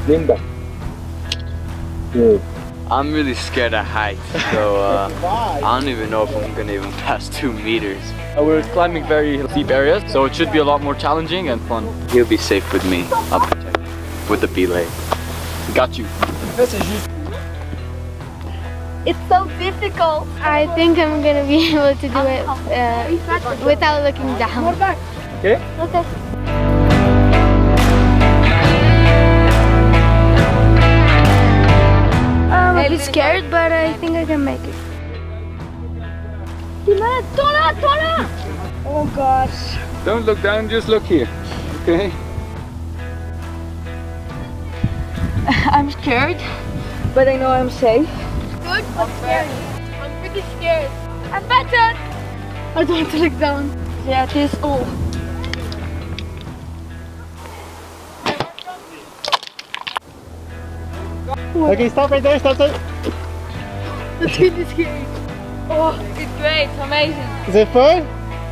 Lean back. Good. I'm really scared of heights, so I don't even know if I'm gonna even pass 2 meters. We're climbing very steep areas, so it should be a lot more challenging and fun. He'll be safe with me. I'll protect him with the belay. Got you. It's so difficult. I think I'm gonna be able to do it without looking down. Okay? Okay. I'm a bit scared, but I think I can make it. Oh gosh. Don't look down, just look here. Okay? I'm scared, but I know I'm safe. Good, but scary. I'm pretty scared. I'm better. I don't want to look down. Yeah, it is cool. Okay, stop right there, stop there. That's really scary. Oh, it's great, it's amazing. Is it fun?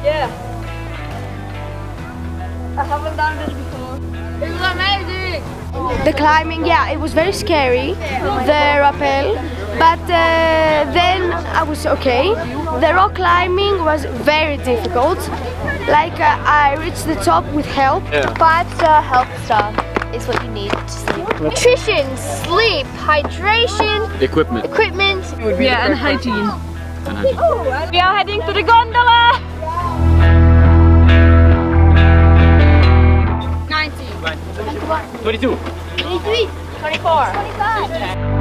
Yeah. I haven't done this before. It was amazing. The climbing, yeah, it was very scary, the rappel, but then I was okay. The rock climbing was very difficult. Like I reached the top with help. Yeah. 5-star help star is what you need to sleep. Nutrition, sleep, hydration, Equipment. yeah, and hygiene. And hygiene. We are heading to the gondola. 22. 23, 24, 25.